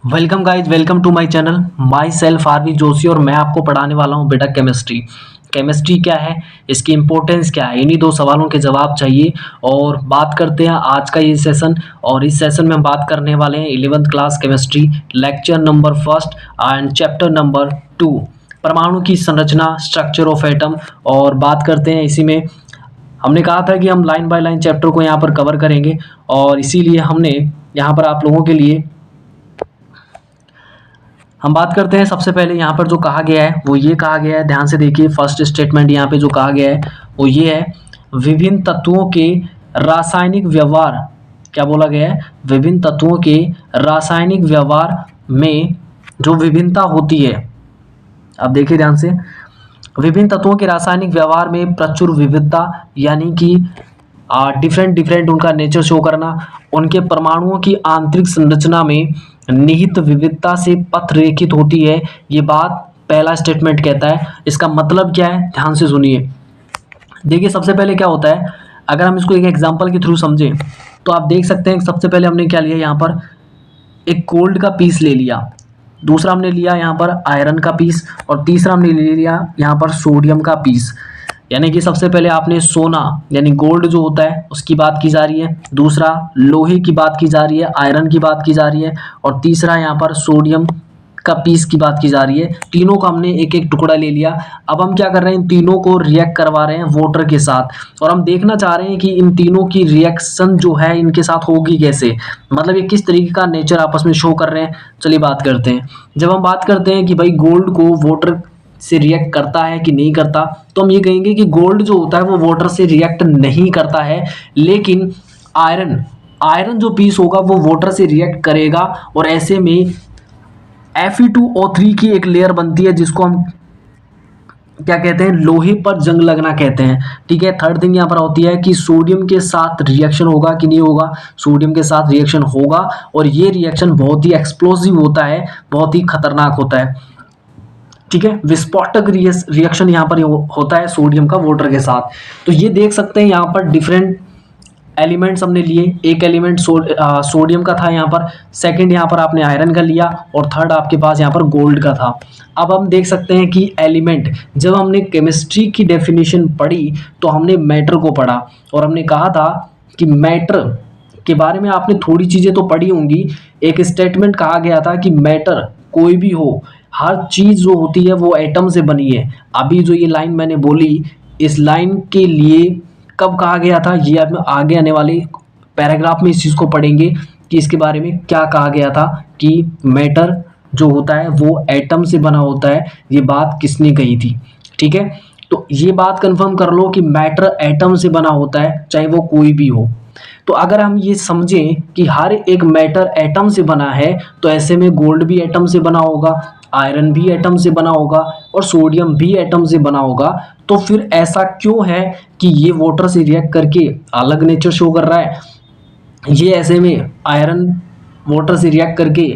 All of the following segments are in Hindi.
Welcome guys, welcome to my channel. Myself RV Joshi और मैं आपको पढ़ाने वाला हूँ बेटा केमिस्ट्री। केमिस्ट्री क्या है, इसकी इम्पोर्टेंस क्या है, इन्हीं दो सवालों के जवाब चाहिए। और बात करते हैं आज का ये सेशन। और इस सेशन में हम बात करने वाले हैं 11th class chemistry, lecture number first and chapter number 2, परमाणु की संरचना, स्ट्रक्चर ऑफ एटम। और बात करते हैं इसी में, हमने कहा था कि हम लाइन बाय लाइन चैप्टर को यहाँ पर कवर करेंगे और इसीलिए हमने यहाँ पर आप लोगों के लिए हम बात करते हैं। सबसे पहले यहाँ पर जो कहा गया है वो ये कहा गया है, ध्यान से देखिए। फर्स्ट स्टेटमेंट यहाँ पे जो कहा गया है वो ये है, विभिन्न तत्वों के रासायनिक व्यवहार। क्या बोला गया है? विभिन्न तत्वों के रासायनिक व्यवहार में जो विभिन्नता होती है, अब देखिए ध्यान से, विभिन्न तत्वों के रासायनिक व्यवहार में प्रचुर विविधता, यानी कि डिफरेंट डिफरेंट उनका नेचर शो करना, उनके परमाणुओं की आंतरिक संरचना में निहित विविधता से पथ रेखित होती है। ये बात पहला स्टेटमेंट कहता है। इसका मतलब क्या है, ध्यान से सुनिए। देखिए सबसे पहले क्या होता है, अगर हम इसको एक एग्जांपल के थ्रू समझें तो आप देख सकते हैं सबसे पहले हमने क्या लिया, यहाँ पर एक गोल्ड का पीस ले लिया, दूसरा हमने लिया यहाँ पर आयरन का पीस, और तीसरा हमने ले लिया यहाँ पर सोडियम का पीस। यानी कि सबसे पहले आपने सोना यानी गोल्ड जो होता है उसकी बात की जा रही है, दूसरा लोहे की बात की जा रही है, आयरन की बात की जा रही है, और तीसरा यहाँ पर सोडियम का पीस की बात की जा रही है। तीनों का हमने एक एक टुकड़ा ले लिया। अब हम क्या कर रहे हैं, इन तीनों को रिएक्ट करवा रहे हैं वाटर के साथ, और हम देखना चाह रहे हैं कि इन तीनों की रिएक्शन जो है इनके साथ होगी कैसे, मतलब ये किस तरीके का नेचर आपस में शो कर रहे हैं। चलिए बात करते हैं। जब हम बात करते हैं कि भाई गोल्ड को वाटर से रिएक्ट करता है कि नहीं करता, तो हम ये कहेंगे कि गोल्ड जो होता है वो वाटर से रिएक्ट नहीं करता है, लेकिन आयरन आयरन जो पीस होगा वो वाटर से रिएक्ट करेगा। और ऐसे में Fe2O3 की एक लेयर बनती है जिसको हम क्या कहते हैं, लोहे पर जंग लगना कहते हैं। ठीक है। थर्ड थिंग यहाँ पर होती है कि सोडियम के साथ रिएक्शन होगा कि नहीं होगा, सोडियम के साथ रिएक्शन होगा, और ये रिएक्शन बहुत ही एक्सप्लोसिव होता है, बहुत ही खतरनाक होता है। ठीक है। विस्फोटक रिएक्शन यहाँ पर होता है सोडियम का वाटर के साथ। तो ये देख सकते हैं यहाँ पर डिफरेंट एलिमेंट्स हमने लिए। एक एलिमेंट सोडियम का था यहाँ पर, सेकंड यहाँ पर आपने आयरन का लिया, और थर्ड आपके पास यहाँ पर गोल्ड का था। अब हम देख सकते हैं कि एलिमेंट, जब हमने केमिस्ट्री की डेफिनेशन पढ़ी तो हमने मैटर को पढ़ा, और हमने कहा था कि मैटर के बारे में आपने थोड़ी चीज़ें तो पढ़ी होंगी। एक स्टेटमेंट कहा गया था कि मैटर कोई भी हो, हर चीज़ जो होती है वो एटम से बनी है। अभी जो ये लाइन मैंने बोली, इस लाइन के लिए कब कहा गया था, ये आप आगे आने वाले पैराग्राफ में इस चीज़ को पढ़ेंगे कि इसके बारे में क्या कहा गया था कि मैटर जो होता है वो एटम से बना होता है। ये बात किसने कही थी? ठीक है। तो ये बात कंफर्म कर लो कि मैटर एटम से बना होता है, चाहे वो कोई भी हो। तो अगर हम ये समझें कि हर एक मैटर एटम से बना है, तो ऐसे में गोल्ड भी एटम से बना होगा, आयरन भी एटम से बना होगा, और सोडियम भी एटम से बना होगा। तो फिर ऐसा क्यों है कि ये वाटर से रिएक्ट करके अलग नेचर शो कर रहा है, ये ऐसे में आयरन वाटर से रिएक्ट करके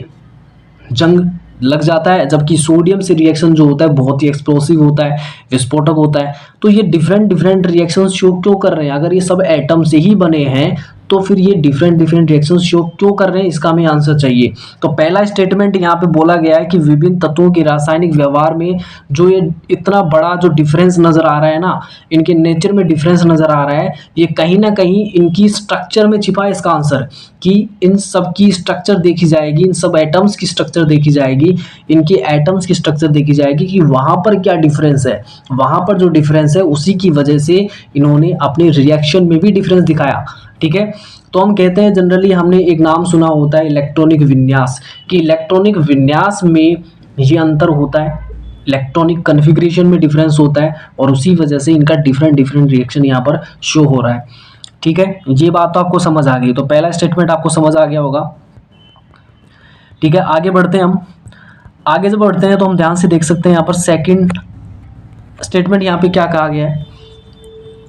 जंग लग जाता है, जबकि सोडियम से रिएक्शन जो होता है बहुत ही एक्सप्लोसिव होता है, विस्फोटक होता है। तो ये डिफरेंट डिफरेंट रिएक्शंस शो क्यों कर रहे हैं? अगर ये सब एटम से ही बने हैं तो फिर ये डिफरेंट डिफरेंट रिएक्शंस शो क्यों कर रहे हैं, इसका हमें आंसर चाहिए। तो पहला स्टेटमेंट यहाँ पे बोला गया है कि विभिन्न तत्वों के रासायनिक व्यवहार में जो ये इतना बड़ा जो डिफरेंस नजर आ रहा है ना, इनके नेचर में डिफरेंस नजर आ रहा है, ये कहीं ना कहीं इनकी स्ट्रक्चर में छिपा है। इसका आंसर कि इन सब की स्ट्रक्चर देखी जाएगी, इन सब एटम्स की स्ट्रक्चर देखी जाएगी, इनके एटम्स की स्ट्रक्चर देखी जाएगी कि वहां पर क्या डिफरेंस है। वहां पर जो डिफरेंस है उसी की वजह से इन्होंने अपने रिएक्शन में भी डिफरेंस दिखाया। ठीक है। तो हम कहते हैं, जनरली हमने एक नाम सुना होता है इलेक्ट्रॉनिक विन्यास, कि इलेक्ट्रॉनिक विन्यास में ये अंतर होता है, इलेक्ट्रॉनिक कन्फिग्रेशन में डिफरेंस होता है, और उसी वजह से इनका डिफरेंट डिफरेंट रिएक्शन यहाँ पर शो हो रहा है। ठीक है। ये बात तो आपको समझ आ गई। तो पहला स्टेटमेंट आपको समझ आ गया होगा। ठीक है। आगे बढ़ते हैं हम। आगे जब बढ़ते हैं तो हम ध्यान से देख सकते हैं यहाँ पर सेकंड स्टेटमेंट यहाँ पे क्या कहा गया है।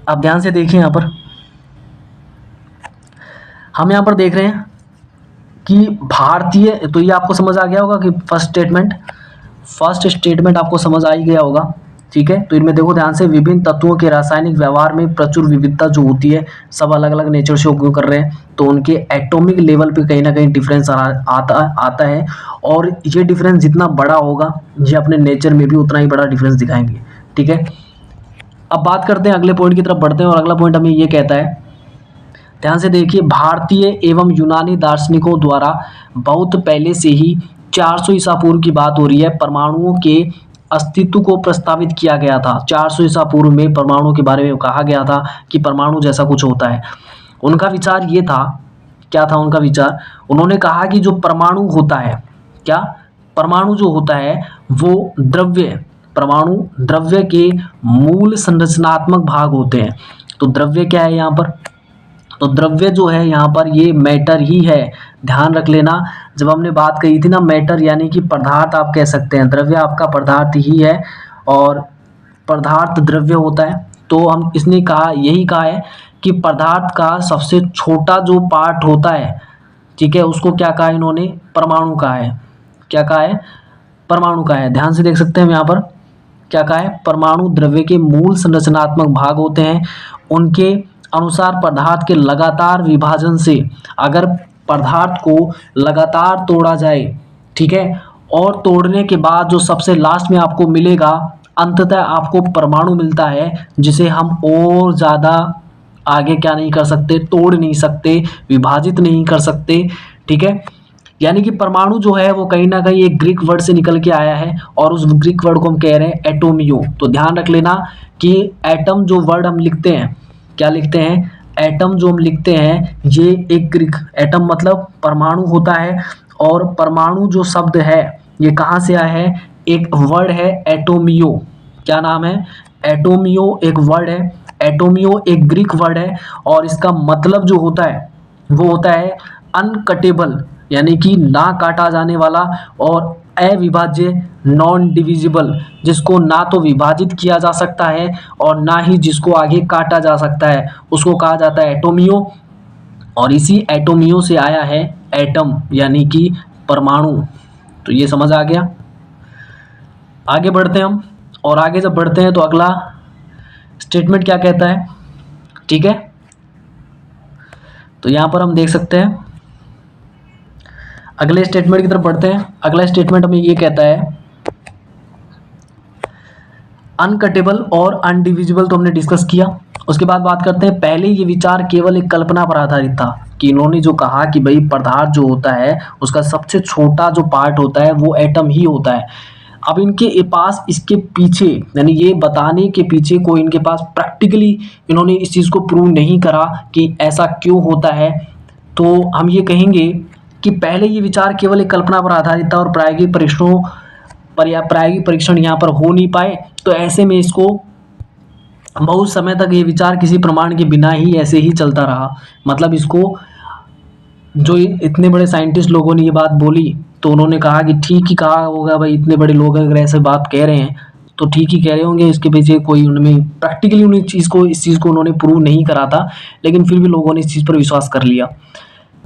आप ध्यान से देखिए, यहाँ पर हम यहाँ पर देख रहे हैं कि भारतीय, तो ये आपको समझ आ गया होगा कि फर्स्ट स्टेटमेंट आपको समझ आ ही गया होगा ठीक है। तो इनमें देखो ध्यान से, विभिन्न तत्वों के रासायनिक व्यवहार में प्रचुर विविधता जो होती है, सब अलग अलग नेचर से उपयोग कर रहे हैं, तो उनके एटॉमिक लेवल पे कहीं ना कहीं डिफरेंस आता है, और ये डिफरेंस जितना बड़ा होगा ये अपने नेचर में भी उतना ही बड़ा डिफरेंस दिखाएंगे, ठीक है। अब बात करते हैं अगले पॉइंट की तरफ बढ़ते हैं, और अगला पॉइंट हमें ये कहता है, ध्यान से देखिए, भारतीय एवं यूनानी दार्शनिकों द्वारा बहुत पहले से ही 400 ईसा पूर्व की बात हो रही है, परमाणुओं के अस्तित्व को प्रस्तावित किया गया था। 400 ईसा पूर्व में परमाणु के बारे में कहा गया था कि परमाणु जैसा कुछ होता है। उनका विचार ये था, क्या था उनका विचार, उन्होंने कहा कि जो परमाणु होता है, क्या परमाणु जो होता है वो द्रव्य, परमाणु द्रव्य के मूल संरचनात्मक भाग होते हैं। तो द्रव्य क्या है यहाँ पर, तो द्रव्य जो है यहाँ पर ये मैटर ही है। ध्यान रख लेना, जब हमने बात कही थी ना मैटर यानी कि पदार्थ आप कह सकते हैं, द्रव्य आपका पदार्थ ही है और पदार्थ द्रव्य होता है। तो हम इसने कहा, यही कहा है कि पदार्थ का सबसे छोटा जो पार्ट होता है, ठीक है, उसको क्या कहा इन्होंने, परमाणु कहा है। क्या कहा है, परमाणु कहा है। ध्यान से देख सकते हैं हम यहाँ पर क्या कहा है, परमाणु द्रव्य के मूल संरचनात्मक भाग होते हैं। उनके अनुसार पदार्थ के लगातार विभाजन से, अगर पदार्थ को लगातार तोड़ा जाए, ठीक है, और तोड़ने के बाद जो सबसे लास्ट में आपको मिलेगा, अंततः आपको परमाणु मिलता है, जिसे हम और ज़्यादा आगे क्या नहीं कर सकते, तोड़ नहीं सकते, विभाजित नहीं कर सकते, ठीक है। यानी कि परमाणु जो है वो कहीं ना कहीं एक ग्रीक वर्ड से निकल के आया है, और उस ग्रीक वर्ड को हम कह रहे हैं एटोमियो। तो ध्यान रख लेना कि एटम जो वर्ड हम लिखते हैं, क्या लिखते हैं, एटम जो हम लिखते हैं, ये एक ग्रीक, एटम मतलब परमाणु होता है, और परमाणु जो शब्द है ये कहाँ से आया है, एक वर्ड है एटोमियो। क्या नाम है, एटोमियो एक वर्ड है, एटोमियो एक ग्रीक वर्ड है, और इसका मतलब जो होता है वो होता है अनकटेबल, यानी कि ना काटा जाने वाला, और अविभाज्य नॉन डिविजिबल, जिसको ना तो विभाजित किया जा सकता है और ना ही जिसको आगे काटा जा सकता है, उसको कहा जाता है एटोमियो। और इसी एटोमियो से आया है एटम यानी कि परमाणु। तो ये समझ आ गया। आगे बढ़ते हैं हम, और आगे जब बढ़ते हैं तो अगला स्टेटमेंट क्या कहता है, ठीक है। तो यहाँ पर हम देख सकते हैं, अगले स्टेटमेंट की तरफ बढ़ते हैं। अगला स्टेटमेंट हमें ये कहता है, अनकटेबल और अनडिविजिबल तो हमने डिस्कस किया। उसके बाद बात करते हैं, पहले ये विचार केवल एक कल्पना पर आधारित था, कि इन्होंने जो कहा कि भाई पदार्थ जो होता है उसका सबसे छोटा जो पार्ट होता है वो एटम ही होता है। अब इनके पास इसके पीछे, यानी ये बताने के पीछे कोई इनके पास प्रैक्टिकली इन्होंने इस चीज़ को प्रूव नहीं करा कि ऐसा क्यों होता है। तो हम ये कहेंगे कि पहले ये विचार केवल एक कल्पना पर आधारित था और प्रायोगिक परीक्षणों पर या प्रायोगिक परीक्षण यहाँ पर हो नहीं पाए, तो ऐसे में इसको बहुत समय तक ये विचार किसी प्रमाण के बिना ही ऐसे ही चलता रहा। मतलब इसको जो इतने बड़े साइंटिस्ट लोगों ने ये बात बोली तो उन्होंने कहा कि ठीक ही कहा होगा भाई, इतने बड़े लोग अगर ऐसे बात कह रहे हैं तो ठीक ही कह रहे होंगे, इसके पीछे कोई उनमें प्रैक्टिकली उन्हें इस चीज़ को उन्होंने प्रूव नहीं करा था, लेकिन फिर भी लोगों ने इस चीज़ पर विश्वास कर लिया।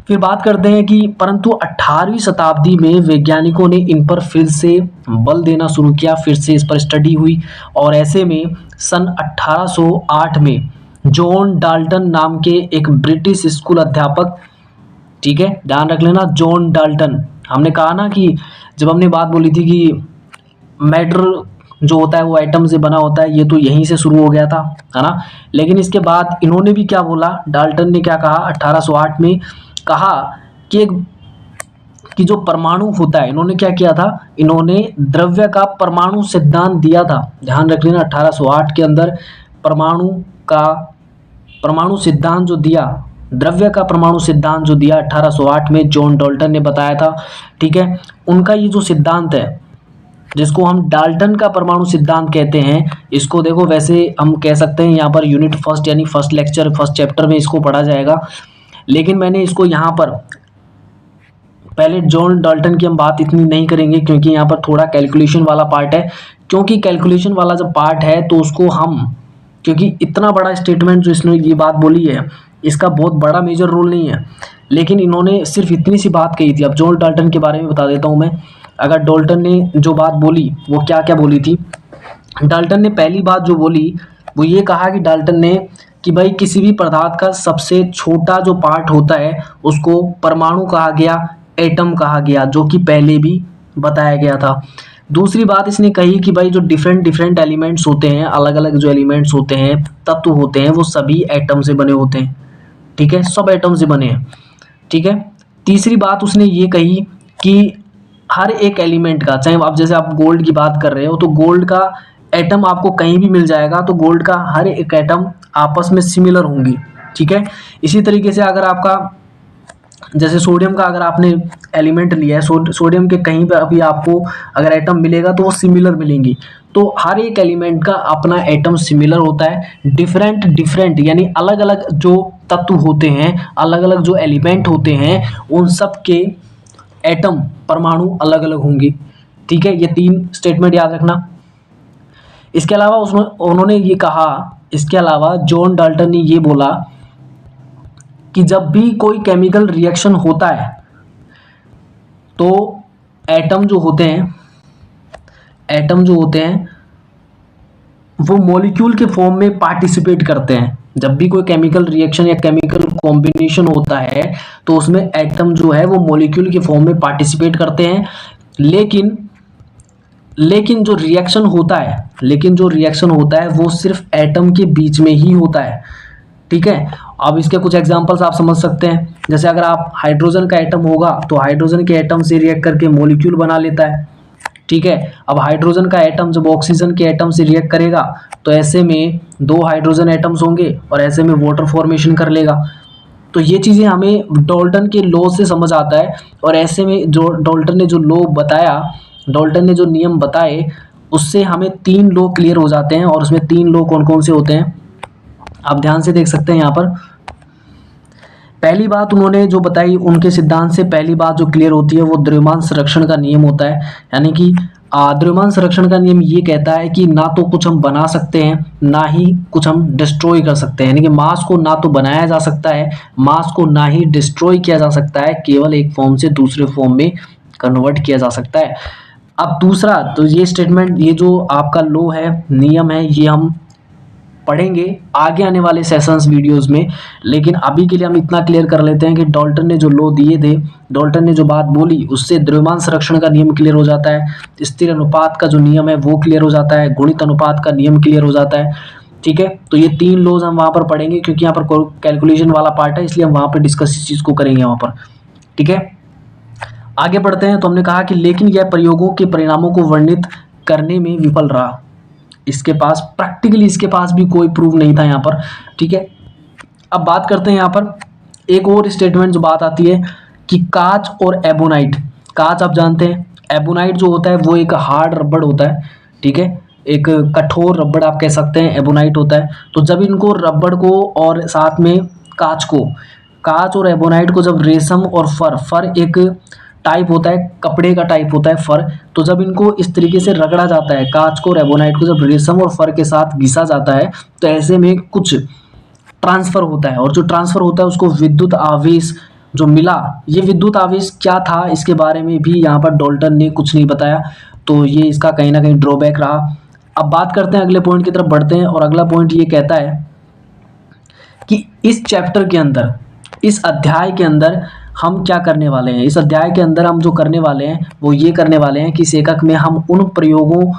फिर बात करते हैं कि परंतु 18वीं शताब्दी में वैज्ञानिकों ने इन पर फिर से बल देना शुरू किया, फिर से इस पर स्टडी हुई, और ऐसे में सन 1808 में जॉन डाल्टन नाम के एक ब्रिटिश स्कूल अध्यापक, ठीक है, ध्यान रख लेना, जॉन डाल्टन। हमने कहा ना कि जब हमने बात बोली थी कि मैटर जो होता है वो एटम से बना होता है, ये तो यहीं से शुरू हो गया था, है ना। लेकिन इसके बाद इन्होंने भी क्या बोला, डाल्टन ने क्या कहा 1808 में, कहा कि जो परमाणु होता है, इन्होंने क्या किया था, इन्होंने द्रव्य का परमाणु सिद्धांत दिया था। ध्यान रख लेना 1808 के अंदर परमाणु सिद्धांत जो दिया, द्रव्य का परमाणु सिद्धांत जो दिया 1808 में जॉन डाल्टन ने बताया था, ठीक है। उनका ये जो सिद्धांत है जिसको हम डाल्टन का परमाणु सिद्धांत कहते हैं, इसको देखो वैसे हम कह सकते हैं यहाँ पर यूनिट फर्स्ट यानी फर्स्ट लेक्चर फर्स्ट चैप्टर में इसको पढ़ा जाएगा, लेकिन मैंने इसको यहाँ पर पहले जॉन डाल्टन की हम बात इतनी नहीं करेंगे क्योंकि यहाँ पर थोड़ा कैलकुलेशन वाला पार्ट है, क्योंकि कैलकुलेशन वाला जब पार्ट है तो उसको हम, क्योंकि इतना बड़ा स्टेटमेंट जो इसने ये बात बोली है इसका बहुत बड़ा मेजर रोल नहीं है, लेकिन इन्होंने सिर्फ इतनी सी बात कही थी। अब जॉन डाल्टन के बारे में बता देता हूँ मैं। अगर डाल्टन ने जो बात बोली वो क्या क्या बोली थी, डाल्टन ने पहली बात जो बोली वो ये कहा कि डाल्टन ने कि भाई किसी भी पदार्थ का सबसे छोटा जो पार्ट होता है उसको परमाणु कहा गया, एटम कहा गया, जो कि पहले भी बताया गया था। दूसरी बात इसने कही कि भाई जो डिफरेंट डिफरेंट एलिमेंट्स होते हैं, अलग अलग जो एलिमेंट्स होते हैं, तत्व होते हैं, वो सभी एटम से बने होते हैं। ठीक है, सब एटम से बने हैं। ठीक है। तीसरी बात उसने ये कही कि हर एक एलिमेंट का, चाहे आप जैसे आप गोल्ड की बात कर रहे हो तो गोल्ड का एटम आपको कहीं भी मिल जाएगा, तो गोल्ड का हर एक एटम आपस में सिमिलर होंगी। ठीक है। इसी तरीके से अगर आपका जैसे सोडियम का अगर आपने एलिमेंट लिया है, सोडियम के कहीं पर अभी आपको अगर एटम मिलेगा तो वो सिमिलर मिलेंगी। तो हर एक एलिमेंट का अपना एटम सिमिलर होता है। डिफरेंट डिफरेंट यानी अलग अलग जो तत्व होते हैं, अलग अलग जो एलिमेंट होते हैं, उन सब के एटम परमाणु अलग अलग होंगे। ठीक है, ये 3 स्टेटमेंट याद रखना। इसके अलावा उन्होंने ये कहा, इसके अलावा जॉन डाल्टन ने ये बोला कि जब भी कोई केमिकल रिएक्शन होता है तो एटम जो होते हैं वो मॉलिक्यूल के फॉर्म में पार्टिसिपेट करते हैं। जब भी कोई केमिकल रिएक्शन या केमिकल कॉम्बिनेशन होता है तो उसमें एटम जो है वो मॉलिक्यूल के फॉर्म में पार्टिसिपेट करते हैं। लेकिन जो रिएक्शन होता है वो सिर्फ एटम के बीच में ही होता है। ठीक है। अब इसके कुछ एग्जांपल्स आप समझ सकते हैं। जैसे अगर आप हाइड्रोजन का एटम होगा तो हाइड्रोजन के एटम से रिएक्ट करके मॉलिक्यूल बना लेता है। ठीक है। अब हाइड्रोजन का एटम जब ऑक्सीजन के एटम से रिएक्ट करेगा तो ऐसे में 2 हाइड्रोजन एटम्स होंगे और ऐसे में वाटर फॉर्मेशन कर लेगा। तो ये चीज़ें हमें डाल्टन के लॉ से समझ आता है। और ऐसे में जो डाल्टन ने जो लॉ बताया, डाल्टन ने जो नियम बताए, उससे हमें 3 लॉ क्लियर हो जाते हैं। और उसमें 3 लॉ कौन कौन से होते हैं आप ध्यान से देख सकते हैं यहाँ पर। पहली बात उन्होंने जो बताई, उनके सिद्धांत से पहली बात जो क्लियर होती है वो द्रव्यमान संरक्षण का नियम होता है। यानी कि द्रव्यमान संरक्षण का नियम ये कहता है कि ना तो कुछ हम बना सकते हैं, ना ही कुछ हम डिस्ट्रॉय कर सकते हैं। यानी कि मास को ना तो बनाया जा सकता है, मास को ना ही डिस्ट्रॉय किया जा सकता है, केवल एक फॉर्म से दूसरे फॉर्म में कन्वर्ट किया जा सकता है। अब दूसरा, तो ये स्टेटमेंट, ये जो आपका लॉ है, नियम है, ये हम पढ़ेंगे आगे आने वाले सेशंस वीडियोस में। लेकिन अभी के लिए हम इतना क्लियर कर लेते हैं कि डाल्टन ने जो लॉ दिए थे, डाल्टन ने जो बात बोली, उससे द्रव्यमान संरक्षण का नियम क्लियर हो जाता है, स्थिर अनुपात का जो नियम है वो क्लियर हो जाता है, गुणित अनुपात का नियम क्लियर हो जाता है। ठीक है। तो ये 3 लॉज हम वहाँ पर पढ़ेंगे, क्योंकि यहाँ पर कैलकुलेशन वाला पार्ट है, इसलिए हम वहाँ पर डिस्कस इस चीज़ को करेंगे वहाँ पर। ठीक है। आगे बढ़ते हैं। तो हमने कहा कि लेकिन यह प्रयोगों के परिणामों को वर्णित करने में विफल रहा। इसके पास प्रैक्टिकली इसके पास भी कोई प्रूफ नहीं था यहाँ पर। ठीक है। अब बात करते हैं यहाँ पर एक और स्टेटमेंट जो बात आती है कि कांच और एबोनाइट। कांच आप जानते हैं, एबोनाइट जो होता है वो एक हार्ड रबड़ होता है। ठीक है, एक कठोर रबड़ आप कह सकते हैं, एबोनाइट होता है। तो जब इनको रबड़ को और साथ में कांच और एबोनाइट को जब रेशम और फर एक टाइप होता है, कपड़े का टाइप होता है फर, तो जब इनको इस तरीके से रगड़ा जाता है, कांच को और एबोनाइट को जब रेशम और फर के साथ घिसा जाता है, तो ऐसे में कुछ ट्रांसफर होता है। और जो ट्रांसफर होता है उसको विद्युत आवेश जो मिला, ये विद्युत आवेश क्या था इसके बारे में भी यहाँ पर डाल्टन ने कुछ नहीं बताया। तो ये इसका कहीं ना कहीं ड्रॉबैक रहा। अब बात करते हैं, अगले पॉइंट की तरफ बढ़ते हैं। और अगला पॉइंट ये कहता है कि इस चैप्टर के अंदर, इस अध्याय के अंदर हम क्या करने वाले हैं। इस अध्याय के अंदर हम जो करने वाले हैं वो ये करने वाले हैं कि इस एकक में हम उन प्रयोगों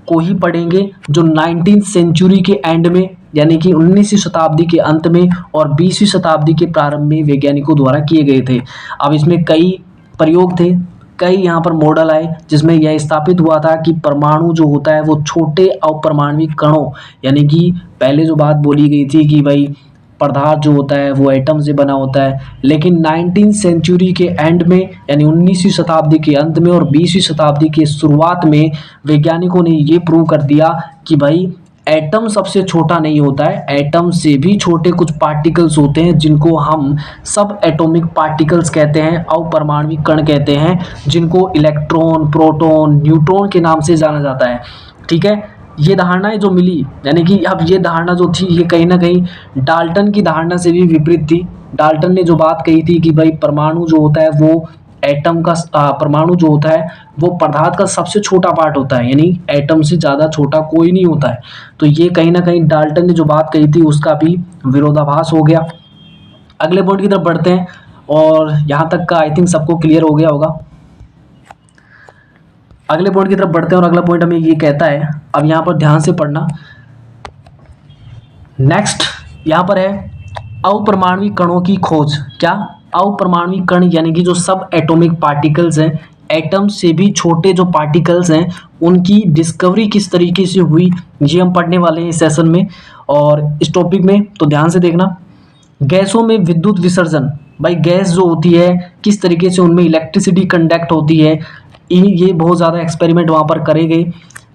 को ही पढ़ेंगे जो 19वीं सेंचुरी के एंड में, यानी कि 19वीं शताब्दी के अंत में और 20वीं शताब्दी के प्रारंभ में वैज्ञानिकों द्वारा किए गए थे। अब इसमें कई प्रयोग थे, कई यहाँ पर मॉडल आए, जिसमें यह स्थापित हुआ था कि परमाणु जो होता है वो छोटे अपरमाणविक कणों, यानी कि पहले जो बात बोली गई थी कि भाई पदार्थ जो होता है वो एटम से बना होता है, लेकिन 19वीं सेंचुरी के एंड में, यानी 19वीं शताब्दी के अंत में और 20वीं शताब्दी के शुरुआत में वैज्ञानिकों ने ये प्रूव कर दिया कि भाई एटम सबसे छोटा नहीं होता है, एटम से भी छोटे कुछ पार्टिकल्स होते हैं जिनको हम सब एटॉमिक पार्टिकल्स कहते हैं, अपरमाणविक कण कहते हैं, जिनको इलेक्ट्रॉन, प्रोटॉन, न्यूट्रॉन के नाम से जाना जाता है। ठीक है, ये धारणाएं जो मिली, यानी कि अब ये धारणा जो थी ये कहीं ना कहीं डाल्टन की धारणा से भी विपरीत थी। डाल्टन ने जो बात कही थी कि भाई परमाणु जो होता है वो एटम का परमाणु जो होता है वो पदार्थ का सबसे छोटा पार्ट होता है, यानी एटम से ज़्यादा छोटा कोई नहीं होता है। तो ये कहीं ना कहीं डाल्टन ने जो बात कही थी उसका भी विरोधाभास हो गया। अगले पॉइंट की तरफ बढ़ते हैं और यहाँ तक का आई थिंक सबको क्लियर हो गया होगा। अगले पॉइंट की तरफ बढ़ते हैं और अगला पॉइंट हमें ये कहता है, अब यहाँ पर ध्यान से पढ़ना। नेक्स्ट यहाँ पर है अपरमाणविक कणों की खोज। क्या? अपरमाणविक कण यानी कि जो सब एटॉमिक पार्टिकल्स हैं, एटम से भी छोटे जो पार्टिकल्स हैं उनकी डिस्कवरी किस तरीके से हुई, ये हम पढ़ने वाले हैं इस सेशन में और इस टॉपिक में। तो ध्यान से देखना। गैसों में विद्युत विसर्जन, भाई गैस जो होती है किस तरीके से उनमें इलेक्ट्रिसिटी कंडक्ट होती है, ये बहुत ज़्यादा एक्सपेरिमेंट वहाँ पर करे गए।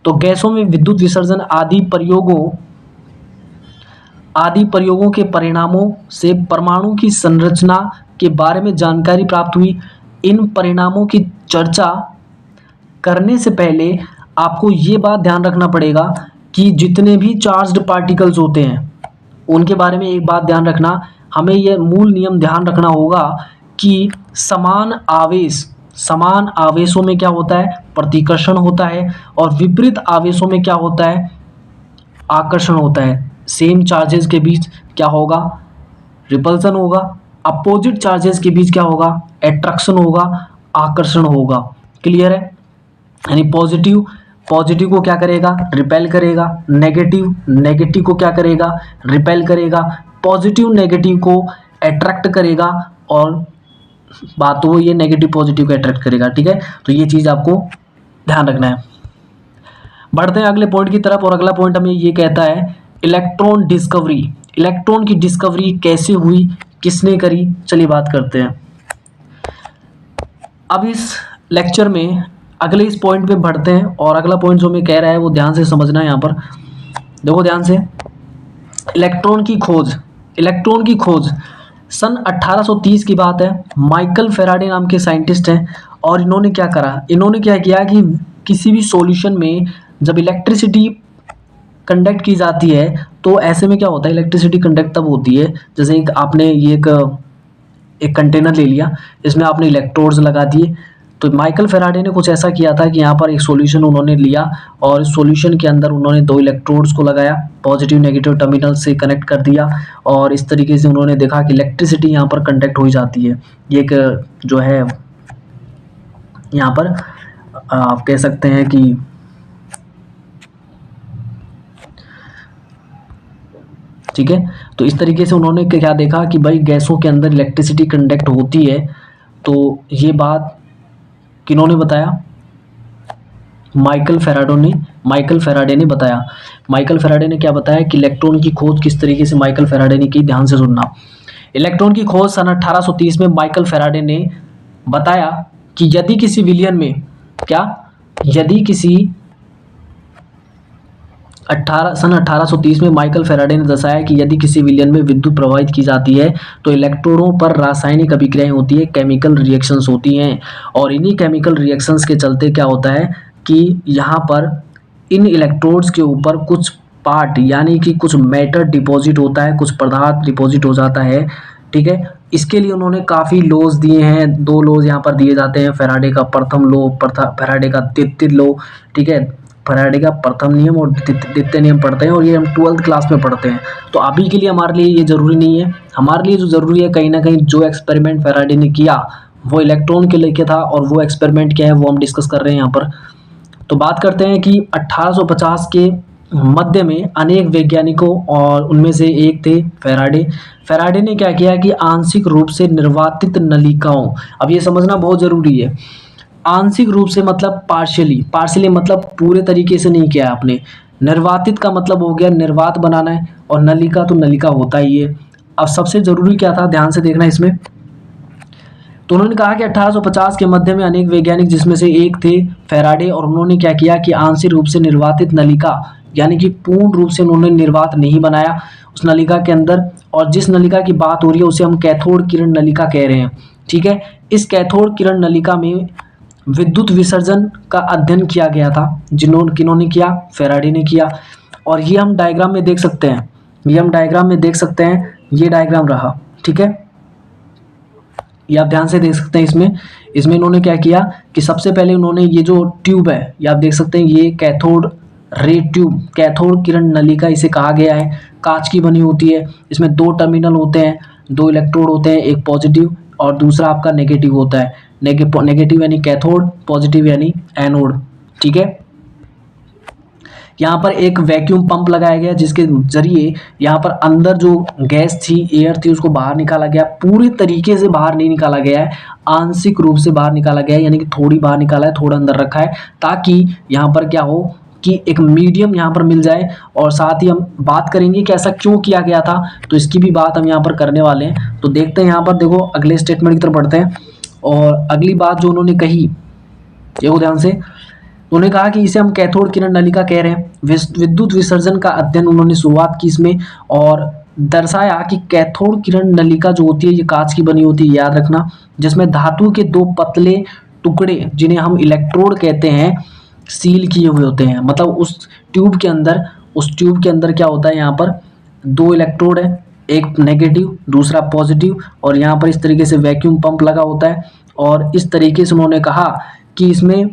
तो गैसों में विद्युत विसर्जन आदि प्रयोगों के परिणामों से परमाणु की संरचना के बारे में जानकारी प्राप्त हुई। इन परिणामों की चर्चा करने से पहले आपको ये बात ध्यान रखना पड़ेगा कि जितने भी चार्ज्ड पार्टिकल्स होते हैं उनके बारे में एक बात ध्यान रखना, हमें यह मूल नियम ध्यान रखना होगा कि समान आवेशों में क्या होता है? प्रतिकर्षण होता है और विपरीत आवेशों में क्या होता है? आकर्षण होता है। सेम चार्जेस के बीच क्या होगा? रिपल्सन होगा। अपोजिट चार्जेस के बीच क्या होगा? अट्रैक्शन होगा, आकर्षण होगा। क्लियर है? यानी पॉजिटिव को क्या करेगा? रिपेल करेगा। नेगेटिव को क्या करेगा? रिपेल करेगा। पॉजिटिव नेगेटिव को अट्रैक्ट करेगा और बात तो वो ये नेगेटिव पॉजिटिव को अट्रैक्ट करेगा। ठीक है, तो ये चीज़ आपको ध्यान रखना है। बढ़ते हैं अगले पॉइंट की तरफ और अगला पॉइंट हमें ये कहता है इलेक्ट्रॉन डिस्कवरी। इलेक्ट्रॉन की डिस्कवरी कैसे हुई, किसने करी, चलिए बात करते हैं। अब इस लेक्चर में अगले इस पॉइंट पे बढ़ते हैं और अगला पॉइंट जो मैं कह रहा है वो ध्यान से समझना है। यहाँ पर देखो ध्यान से, इलेक्ट्रॉन की खोज सन 1830 की बात है। माइकल फेराडे नाम के साइंटिस्ट हैं और इन्होंने क्या किया कि किसी भी सॉल्यूशन में जब इलेक्ट्रिसिटी कंडक्ट की जाती है तो ऐसे में क्या होता है? इलेक्ट्रिसिटी कंडक्ट तब होती है जैसे आपने ये एक कंटेनर ले लिया, इसमें आपने इलेक्ट्रोड्स लगा दिए। तो माइकल फेराडे ने कुछ ऐसा किया था कि यहाँ पर एक सॉल्यूशन उन्होंने लिया और इस सॉल्यूशन के अंदर उन्होंने 2 इलेक्ट्रोड्स को लगाया, पॉजिटिव नेगेटिव टर्मिनल से कनेक्ट कर दिया और इस तरीके से उन्होंने देखा कि इलेक्ट्रिसिटी यहाँ पर कंडक्ट हो जाती है। ये एक जो है यहाँ पर आप कह सकते हैं कि ठीक है, तो इस तरीके से उन्होंने क्या देखा कि भाई गैसों के अंदर इलेक्ट्रिसिटी कंडक्ट होती है। तो ये बात किन्होंने बताया? माइकल फेराडे ने बताया। माइकल फेराडे ने क्या बताया कि इलेक्ट्रॉन की खोज किस तरीके से माइकल फेराडे ने की, ध्यान से सुनना। इलेक्ट्रॉन की खोज सन 1830 में माइकल फेराडे ने बताया कि यदि किसी विलयन में सन 1830 में माइकल फेराडे ने दर्शाया कि यदि किसी विलयन में विद्युत प्रवाहित की जाती है तो इलेक्ट्रोडों पर रासायनिक अभिक्रियाएं होती है, केमिकल रिएक्शंस होती हैं और इन्हीं केमिकल रिएक्शंस के चलते क्या होता है कि यहाँ पर इन इलेक्ट्रोड्स के ऊपर कुछ पार्ट यानी कि कुछ मैटर डिपॉजिट होता है, कुछ पदार्थ डिपॉजिट हो जाता है। ठीक है, इसके लिए उन्होंने काफ़ी लॉज दिए हैं। 2 लॉज यहाँ पर दिए जाते हैं, फेराडे का प्रथम लॉ, फेराडे का द्वितीय लॉ। ठीक है, फेराडे का प्रथम नियम और द्वितीय नियम पढ़ते हैं और ये हम 12th क्लास में पढ़ते हैं। तो अभी के लिए हमारे लिए ये ज़रूरी नहीं है। हमारे लिए जो ज़रूरी है कहीं ना कहीं जो एक्सपेरिमेंट फेराडे ने किया वो इलेक्ट्रॉन के लेके था और वो एक्सपेरिमेंट क्या है वो हम डिस्कस कर रहे हैं यहाँ पर। तो बात करते हैं कि 1850 के मध्य में अनेक वैज्ञानिकों और उनमें से एक थे फेराडे ने क्या किया कि आंशिक रूप से निर्वातित नलिकाओं, अब ये समझना बहुत ज़रूरी है, आंशिक रूप से मतलब पार्शियली मतलब पूरे तरीके से नहीं किया आपने। निर्वातित का मतलब हो गया निर्वात बनाना है और नलिका तो नलिका होता ही है। अब सबसे ज़रूरी क्या था, ध्यान से देखना इसमें। तो उन्होंने कहा कि 1850 के मध्य में अनेक वैज्ञानिक जिसमें से एक थे फेराडे और उन्होंने क्या किया कि आंशिक रूप से निर्वातित नलिका यानी कि पूर्ण रूप से उन्होंने निर्वात नहीं बनाया उस नलिका के अंदर, और जिस नलिका की बात हो रही है उसे हम कैथोड किरण नलिका कह रहे हैं। ठीक है, इस कैथोड किरण नलिका में विद्युत विसर्जन का अध्ययन किया गया था। किन्होंने किया? फेराडे ने किया। और ये हम डायग्राम में देख सकते हैं, ये डायग्राम रहा। ठीक है, ये आप ध्यान से देख सकते हैं। इसमें इसमें इन्होंने क्या किया कि सबसे पहले उन्होंने ये जो ट्यूब है, ये आप देख सकते हैं, ये कैथोड रे ट्यूब, कैथोड किरण नलिका इसे कहा गया है, कांच की बनी होती है। इसमें दो टर्मिनल होते हैं, दो इलेक्ट्रोड होते हैं, एक पॉजिटिव और दूसरा आपका नेगेटिव होता है। नेगेटिव यानी कैथोड, पॉजिटिव यानी एनोड। ठीक है, यहाँ पर एक वैक्यूम पंप लगाया गया जिसके जरिए यहाँ पर अंदर जो गैस थी, एयर थी, उसको बाहर निकाला गया। पूरी तरीके से बाहर नहीं निकाला गया है, आंशिक रूप से बाहर निकाला गया है, यानी कि थोड़ी बाहर निकाला है, थोड़ा अंदर रखा है, ताकि यहाँ पर क्या हो कि एक मीडियम यहाँ पर मिल जाए। और साथ ही हम बात करेंगे कि ऐसा क्यों किया गया था, तो इसकी भी बात हम यहाँ पर करने वाले हैं। तो देखते हैं यहाँ पर, देखो अगले स्टेटमेंट की तरफ बढ़ते हैं। और अगली बात जो उन्होंने कही, देखो ध्यान से, उन्होंने कहा कि इसे हम कैथोड किरण नलिका कह रहे हैं। विद्युत विसर्जन का अध्ययन उन्होंने शुरुआत की इसमें, और दर्शाया कि कैथोड किरण नलिका जो होती है ये कांच की बनी होती है, याद रखना, जिसमें धातु के दो पतले टुकड़े जिन्हें हम इलेक्ट्रोड कहते हैं सील किए हुए होते हैं। मतलब उस ट्यूब के अंदर क्या होता है, यहाँ पर दो इलेक्ट्रोड है, एक नेगेटिव दूसरा पॉजिटिव, और यहाँ पर इस तरीके से वैक्यूम पंप लगा होता है। और इस तरीके से उन्होंने कहा कि इसमें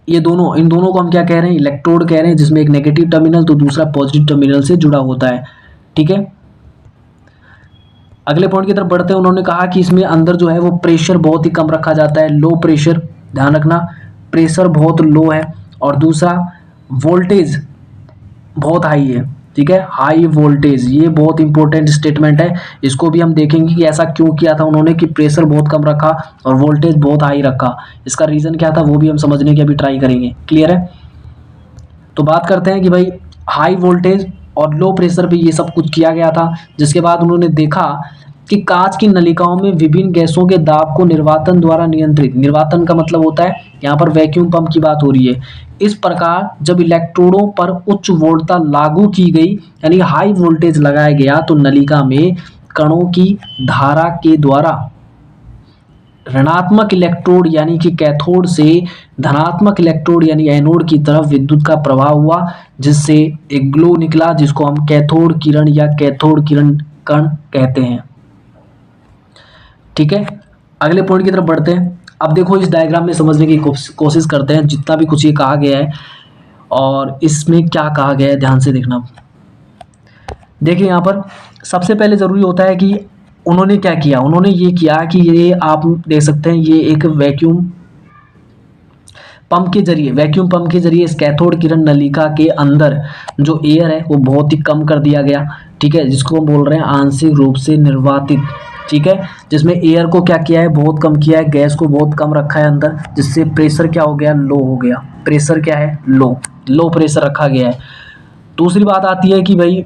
इन दोनों को हम क्या कह रहे हैं, इलेक्ट्रोड कह रहे हैं, जिसमें एक नेगेटिव टर्मिनल तो दूसरा पॉजिटिव टर्मिनल से जुड़ा होता है। ठीक है, अगले पॉइंट की तरफ बढ़ते हैं। उन्होंने कहा कि इसमें अंदर जो है वो प्रेशर बहुत ही कम रखा जाता है, लो प्रेशर, ध्यान रखना प्रेशर बहुत लो है, और दूसरा वोल्टेज बहुत हाई है। ठीक है, हाई वोल्टेज, ये बहुत इंपॉर्टेंट स्टेटमेंट है, इसको भी हम देखेंगे कि ऐसा क्यों किया था उन्होंने कि प्रेशर बहुत कम रखा और वोल्टेज बहुत हाई रखा। इसका रीज़न क्या था वो भी हम समझने की अभी ट्राई करेंगे। क्लियर है, तो बात करते हैं कि भाई हाई वोल्टेज और लो प्रेशर पे ये सब कुछ किया गया था। जिसके बाद उन्होंने देखा कि कांच की नलिकाओं में विभिन्न गैसों के दाब को निर्वातन द्वारा नियंत्रित, निर्वातन का मतलब होता है यहाँ पर वैक्यूम पंप की बात हो रही है। इस प्रकार जब इलेक्ट्रोडों पर उच्च वोल्टता लागू की गई, यानी हाई वोल्टेज लगाया गया, तो नलिका में कणों की धारा के द्वारा ऋणात्मक इलेक्ट्रोड यानी कि कैथोड से धनात्मक इलेक्ट्रोड यानी एनोड की तरफ विद्युत का प्रवाह हुआ, जिससे एक ग्लो निकला, जिसको हम कैथोड किरण या कैथोड किरण कण कहते हैं। ठीक है, अगले पॉइंट की तरफ बढ़ते हैं। अब देखो इस डायग्राम में समझने की कोशिश करते हैं जितना भी कुछ ये कहा गया है और इसमें क्या कहा गया है, ध्यान से देखना। देखिए यहाँ पर सबसे पहले ज़रूरी होता है कि उन्होंने क्या किया, उन्होंने ये किया कि ये आप देख सकते हैं, ये एक वैक्यूम पंप के जरिए इस कैथोड किरण नलिका के अंदर जो एयर है वो बहुत ही कम कर दिया गया। ठीक है, जिसको हम बोल रहे हैं आंशिक रूप से निर्वातित। ठीक है, जिसमें एयर को क्या किया है, बहुत कम किया है, गैस को बहुत कम रखा है अंदर, जिससे प्रेशर क्या हो गया, लो हो गया। प्रेशर क्या है, लो प्रेशर रखा गया है। दूसरी बात आती है कि भाई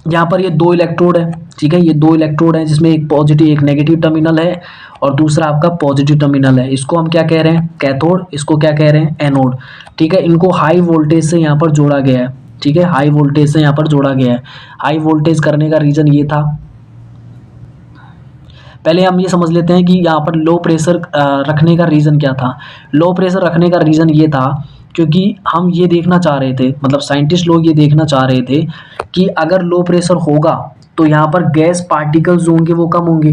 यहाँ पर ये दो इलेक्ट्रोड है। ठीक है, ये दो इलेक्ट्रोड है जिसमें एक पॉजिटिव एक नेगेटिव टर्मिनल है और दूसरा आपका पॉजिटिव टर्मिनल है। इसको हम क्या कह रहे हैं, कैथोड, इसको क्या कह रहे हैं, एनोड। ठीक है, इनको हाई वोल्टेज से यहाँ पर जोड़ा गया है। ठीक है, हाई वोल्टेज से यहाँ पर जोड़ा गया है। हाई वोल्टेज करने का रीज़न ये था, पहले हम ये समझ लेते हैं कि यहाँ पर लो प्रेशर रखने का रीज़न क्या था। लो प्रेशर रखने का रीज़न ये था क्योंकि हम ये देखना चाह रहे थे, मतलब साइंटिस्ट लोग ये देखना चाह रहे थे कि अगर लो प्रेशर होगा तो यहाँ पर गैस पार्टिकल्स होंगे वो कम होंगे।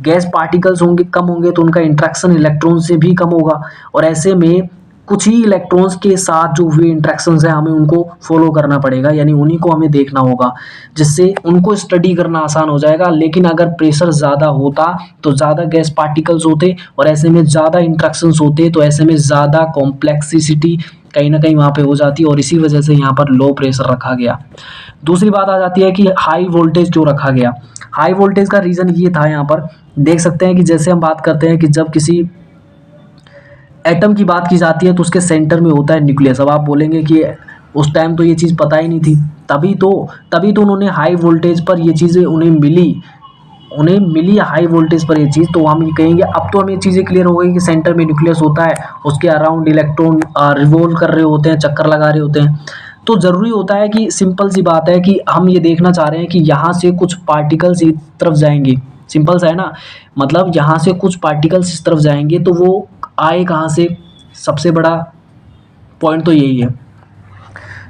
गैस पार्टिकल्स होंगे कम होंगे तो उनका इंट्रैक्शन इलेक्ट्रॉन से भी कम होगा, और ऐसे में कुछ ही इलेक्ट्रॉन्स के साथ जो हुए इंट्रैक्शंस हैं हमें उनको फॉलो करना पड़ेगा, यानी उन्हीं को हमें देखना होगा, जिससे उनको स्टडी करना आसान हो जाएगा। लेकिन अगर प्रेशर ज़्यादा होता तो ज़्यादा गैस पार्टिकल्स होते और ऐसे में ज़्यादा इंट्रैक्शंस होते, तो ऐसे में ज़्यादा कॉम्प्लेक्सिसिटी कहीं ना कहीं वहाँ पे हो जाती, और इसी वजह से यहाँ पर लो प्रेशर रखा गया। दूसरी बात आ जाती है कि हाई वोल्टेज क्यों रखा गया। हाई वोल्टेज का रीज़न ये था, यहाँ पर देख सकते हैं कि जैसे हम बात करते हैं कि जब किसी एटम की बात की जाती है तो उसके सेंटर में होता है न्यूक्लियस। अब आप बोलेंगे कि उस टाइम तो ये चीज़ पता ही नहीं थी, तभी तो उन्होंने हाई वोल्टेज पर ये चीज़ें उन्हें मिली हाई वोल्टेज पर ये चीज़, तो हम ये कहेंगे अब तो हमें चीज़ें क्लियर हो गई कि सेंटर में न्यूक्लियस होता है, उसके अराउंड इलेक्ट्रॉन रिवॉल्व कर रहे होते हैं, चक्कर लगा रहे होते हैं। तो ज़रूरी होता है कि सिंपल सी बात है कि हम ये देखना चाह रहे हैं कि यहाँ से कुछ पार्टिकल्स इस तरफ जाएंगे, सिंपल सा है ना, मतलब यहाँ से कुछ पार्टिकल्स इस तरफ जाएंगे तो वो आए कहाँ से, सबसे बड़ा पॉइंट तो यही है।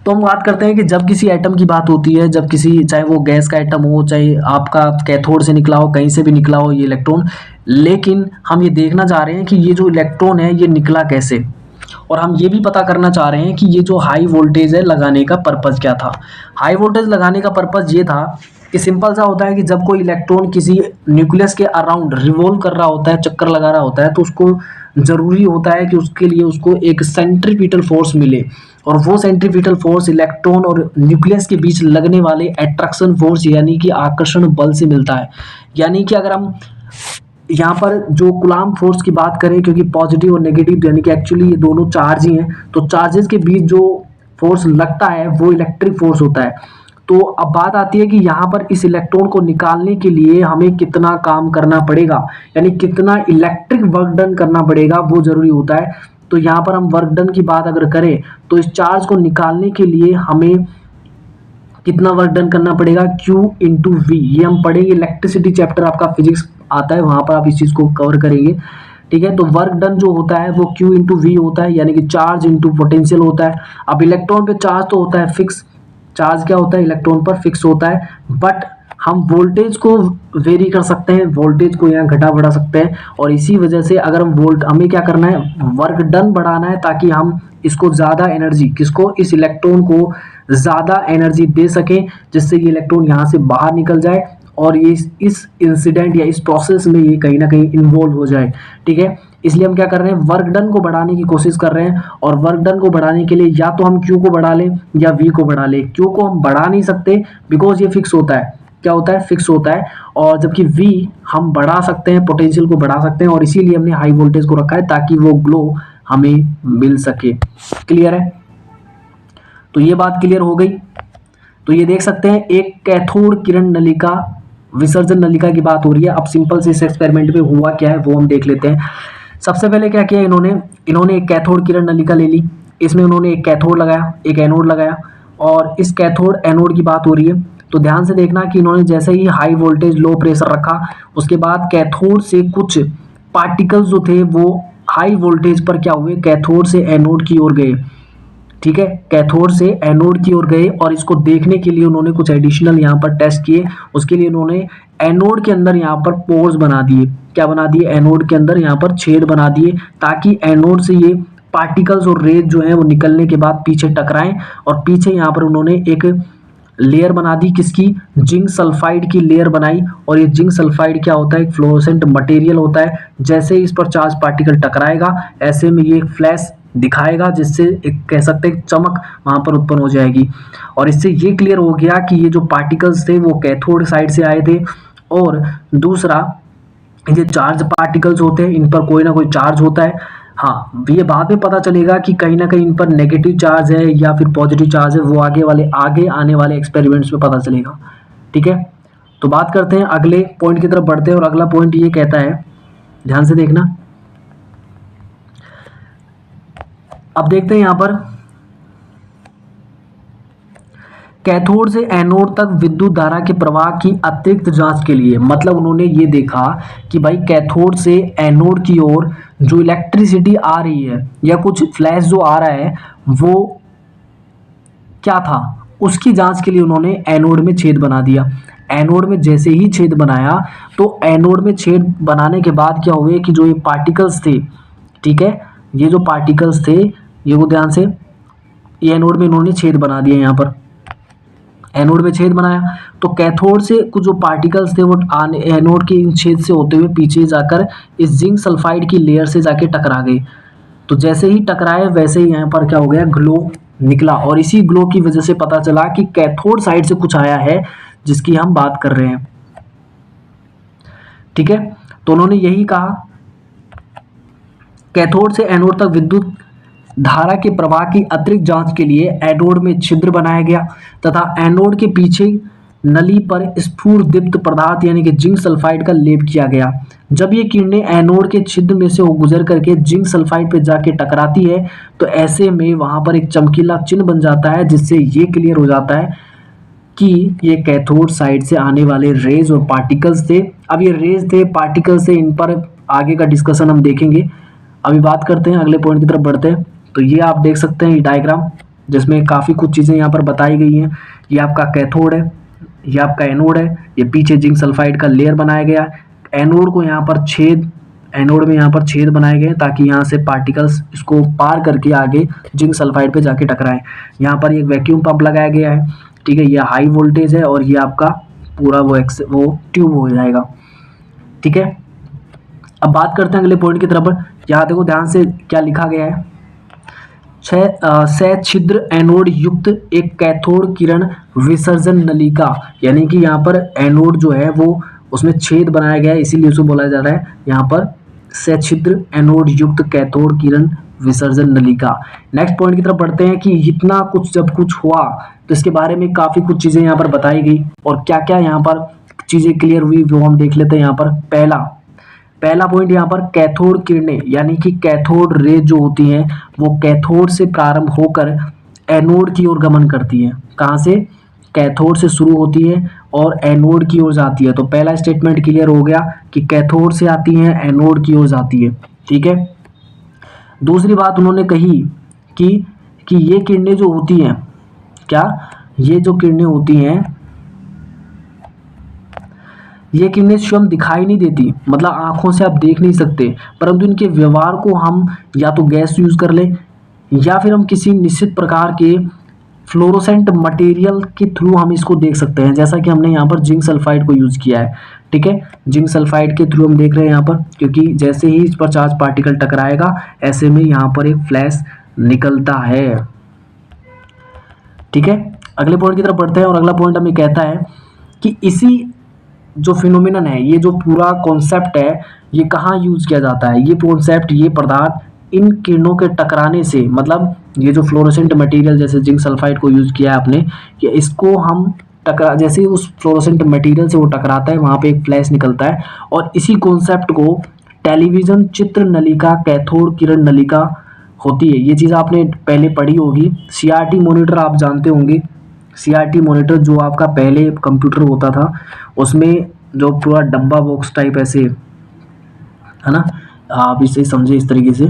तो हम बात करते हैं कि जब किसी एटम की बात होती है, जब किसी, चाहे वो गैस का एटम हो, चाहे आपका कैथोड से निकला हो, कहीं से भी निकला हो ये इलेक्ट्रॉन, लेकिन हम ये देखना चाह रहे हैं कि ये जो इलेक्ट्रॉन है ये निकला कैसे। और हम ये भी पता करना चाह रहे हैं कि ये जो हाई वोल्टेज है लगाने का पर्पज़ क्या था। हाई वोल्टेज लगाने का पर्पज़ ये था कि सिंपल सा होता है कि जब कोई इलेक्ट्रॉन किसी न्यूक्लियस के अराउंड रिवॉल्व कर रहा होता है, चक्कर लगा रहा होता है, तो उसको ज़रूरी होता है कि उसके लिए उसको एक सेंट्रीपिटल फोर्स मिले, और वो सेंट्रीपिटल फोर्स इलेक्ट्रॉन और न्यूक्लियस के बीच लगने वाले अट्रैक्शन फोर्स यानी कि आकर्षण बल से मिलता है। यानी कि अगर हम यहाँ पर जो कूलाम्ब फोर्स की बात करें, क्योंकि पॉजिटिव और नेगेटिव यानी कि एक्चुअली ये दोनों चार्ज ही हैं, तो चार्जेस के बीच जो फोर्स लगता है वो इलेक्ट्रिक फोर्स होता है। तो अब बात आती है कि यहाँ पर इस इलेक्ट्रॉन को निकालने के लिए हमें कितना काम करना पड़ेगा, यानी कितना इलेक्ट्रिक वर्क डन करना पड़ेगा, वो जरूरी होता है। तो यहाँ पर हम वर्क डन की बात अगर करें तो इस चार्ज को निकालने के लिए हमें कितना वर्क डन करना पड़ेगा, Q इंटू वी। ये हम पढ़ेंगे, इलेक्ट्रिसिटी चैप्टर आपका फिजिक्स आता है, वहां पर आप इस चीज को कवर करेंगे। ठीक है, तो वर्क डन जो होता है वो Q इंटू वी होता है, यानी कि चार्ज इंटू पोटेंशियल होता है। अब इलेक्ट्रॉन पे चार्ज तो होता है फिक्स, चार्ज क्या होता है इलेक्ट्रॉन पर फिक्स होता है, बट हम वोल्टेज को वेरी कर सकते हैं, वोल्टेज को यहाँ घटा बढ़ा सकते हैं। और इसी वजह से अगर हम हमें क्या करना है, वर्क डन बढ़ाना है, ताकि हम इसको ज़्यादा एनर्जी, किसको, इस इलेक्ट्रॉन को ज़्यादा एनर्जी दे सकें, जिससे ये इलेक्ट्रॉन यहाँ से बाहर निकल जाए और ये इस इंसिडेंट या इस प्रोसेस में ये कहीं ना कहीं इन्वॉल्व हो जाए। ठीक है, इसलिए हम क्या कर रहे हैं, वर्क डन को बढ़ाने की कोशिश कर रहे हैं। और वर्क डन को बढ़ाने के लिए या तो हम Q को बढ़ा लें या V को बढ़ा लें। Q को हम बढ़ा नहीं सकते बिकॉज ये फिक्स होता है, क्या होता है, फिक्स होता है। और जबकि V हम बढ़ा सकते हैं, पोटेंशियल को बढ़ा सकते हैं, और इसीलिए हमने हाई वोल्टेज को रखा है ताकि वो ग्लो हमें मिल सके। क्लियर है, तो ये बात क्लियर हो गई। तो ये देख सकते हैं एक कैथोड किरण नलिका, विसर्जन नलिका की बात हो रही है। अब सिंपल से इस एक्सपेरिमेंट में हुआ क्या है वो हम देख लेते हैं। सबसे पहले क्या किया इन्होंने एक कैथोड किरण नलिका ले ली, इसमें उन्होंने एक कैथोड लगाया, एक एनोड लगाया, और इस कैथोड एनोड की बात हो रही है। तो ध्यान से देखना कि इन्होंने जैसे ही हाई वोल्टेज लो प्रेशर रखा, उसके बाद कैथोड से कुछ पार्टिकल्स जो थे वो हाई वोल्टेज पर क्या हुए, कैथोड से एनोड की ओर गए। ठीक है, कैथोड से एनोड की ओर गए, और इसको देखने के लिए उन्होंने कुछ एडिशनल यहाँ पर टेस्ट किए। उसके लिए उन्होंने एनोड के अंदर यहाँ पर पोर्स बना दिए। क्या बना दिए, एनोड के अंदर यहाँ पर छेद बना दिए, ताकि एनोड से ये पार्टिकल्स और रेज जो है वो निकलने के बाद पीछे टकराएं। और पीछे यहाँ पर उन्होंने एक लेयर बना दी, किसकी, जिंक सल्फाइड की लेयर बनाई। और ये जिंक सल्फाइड क्या होता है, एक फ्लोरोसेंट मटेरियल होता है। जैसे ही इस पर चार्ज पार्टिकल टकराएगा, ऐसे में ये फ्लैश दिखाएगा, जिससे एक कह सकते हैं चमक वहां पर उत्पन्न हो जाएगी। और इससे ये क्लियर हो गया कि ये जो पार्टिकल्स थे वो कैथोड साइड से आए थे। और दूसरा, ये चार्ज पार्टिकल्स होते हैं, इन पर कोई ना कोई चार्ज होता है। हाँ, ये बाद में पता चलेगा कि कहीं ना कहीं इन पर नेगेटिव चार्ज है या फिर पॉजिटिव चार्ज है, वो आगे आने वाले एक्सपेरिमेंट्स में पता चलेगा। ठीक है, तो बात करते हैं अगले पॉइंट की तरफ बढ़ते हैं। और अगला पॉइंट ये कहता है, ध्यान से देखना, अब देखते हैं यहां पर, कैथोड से एनोड तक विद्युत धारा के प्रवाह की अतिरिक्त जांच के लिए, मतलब उन्होंने ये देखा कि भाई कैथोड से एनोड की ओर जो इलेक्ट्रिसिटी आ रही है या कुछ फ्लैश जो आ रहा है वो क्या था, उसकी जांच के लिए उन्होंने एनोड में छेद बना दिया। एनोड में जैसे ही छेद बनाया, तो एनोड में छेद बनाने के बाद क्या हुए कि जो ये पार्टिकल्स थे, ठीक है, ये जो पार्टिकल्स थे, ये वो ध्यान से, ये एनोड में इन्होंने छेद बना दिया। यहाँ पर एनोड में छेद बनाया, तो कैथोड से कुछ जो पार्टिकल्स थे वो एनोड के इन छेद से होते हुए पीछे जाकर इस जिंक सल्फाइड की लेयर से जाके टकरा गए। तो जैसे ही टकराए वैसे ही यहाँ पर क्या हो गया, ग्लो निकला। और इसी ग्लो की वजह से पता चला कि कैथोड साइड से कुछ आया है, जिसकी हम बात कर रहे हैं। ठीक है, तो उन्होंने यही कहा, कैथोड से एनोड तक विद्युत धारा के प्रवाह की अतिरिक्त जांच के लिए एनोड में छिद्र बनाया गया तथा एनोड के पीछे नली पर स्फुरदीप्त पदार्थ यानी कि जिंक सल्फाइड का लेप किया गया। जब ये किरणें एनोड के छिद्र में से गुजर करके जिंक सल्फाइड पे जाके टकराती है, तो ऐसे में वहां पर एक चमकीला चिन्ह बन जाता है, जिससे ये क्लियर हो जाता है कि ये कैथोड साइड से आने वाले रेज और पार्टिकल्स थे। अब ये रेज थे, पार्टिकल्स थे, इन पर आगे का डिस्कशन हम देखेंगे। अभी बात करते हैं, अगले पॉइंट की तरफ बढ़ते हैं। तो ये आप देख सकते हैं, ये डायग्राम, जिसमें काफ़ी कुछ चीज़ें यहाँ पर बताई गई हैं। ये आपका कैथोड है, ये आपका एनोड है, ये पीछे जिंक सल्फाइड का लेयर बनाया गया है। एनोड को यहाँ पर एनोड में यहाँ पर छेद बनाए गए हैं ताकि यहाँ से पार्टिकल्स इसको पार करके आगे जिंक सल्फाइड पे जाके टकराएं। यहाँ पर एक वैक्यूम पंप लगाया गया है, ठीक है। ये हाई वोल्टेज है और ये आपका पूरा वो ट्यूब हो जाएगा, ठीक है। अब बात करते हैं अगले पॉइंट की तरफ। यहाँ देखो ध्यान से क्या लिखा गया है। सछिद्र एनोड युक्त एक कैथोड किरण विसर्जन नलिका, यानी कि यहाँ पर एनोड जो है वो उसमें छेद बनाया गया है, इसीलिए उसको बोला जा रहा है यहाँ पर सछिद्र एनोड युक्त कैथोड किरण विसर्जन नलिका। नेक्स्ट पॉइंट की तरफ बढ़ते हैं कि इतना कुछ जब कुछ हुआ तो इसके बारे में काफ़ी कुछ चीज़ें यहाँ पर बताई गई और क्या क्या यहाँ पर चीज़ें क्लियर हुई वो हम देख लेते हैं। यहाँ पर पहला पॉइंट यहाँ पर कैथोड किरणें यानी कि कैथोड रे जो होती हैं वो कैथोड से प्रारंभ होकर एनोड की ओर गमन करती हैं। कहाँ से? कैथोड से शुरू होती है और एनोड की ओर जाती है। तो पहला स्टेटमेंट क्लियर हो गया कि कैथोड से आती हैं, एनोड की ओर जाती है, ठीक है। दूसरी बात उन्होंने कही कि ये किरणें जो होती हैं, क्या ये जो किरणें होती हैं ये किरणें स्वयं दिखाई नहीं देती, मतलब आंखों से आप देख नहीं सकते, परंतु इनके व्यवहार को हम या तो गैस यूज कर लें या फिर हम किसी निश्चित प्रकार के फ्लोरोसेंट मटेरियल के थ्रू हम इसको देख सकते हैं, जैसा कि हमने यहाँ पर जिंक सल्फाइड को यूज किया है, ठीक है। जिंक सल्फाइड के थ्रू हम देख रहे हैं यहाँ पर, क्योंकि जैसे ही इस पर चार्ज पार्टिकल टकराएगा ऐसे में यहाँ पर एक फ्लैश निकलता है, ठीक है। अगले पॉइंट की तरफ बढ़ते हैं और अगला पॉइंट हमें कहता है कि इसी जो फिनोमिनन है, ये जो पूरा कॉन्सेप्ट है, ये कहाँ यूज किया जाता है। ये कॉन्सेप्ट, ये पदार्थ इन किरणों के टकराने से, मतलब ये जो फ्लोरोसेंट मटेरियल जैसे जिंक सल्फाइड को यूज किया है आपने, कि इसको हम जैसे उस फ्लोरोसेंट मटेरियल से वो टकराता है वहाँ पे एक फ्लैश निकलता है, और इसी कॉन्सेप्ट को टेलीविजन चित्र नलिका कैथोड किरण नलिका होती है। ये चीज़ आपने पहले पढ़ी होगी। CRT मॉनिटर आप जानते होंगे। CRT मॉनिटर जो आपका पहले कंप्यूटर होता था, उसमें जो पूरा डब्बा बॉक्स टाइप ऐसे, है ना, आप इसे समझे इस तरीके से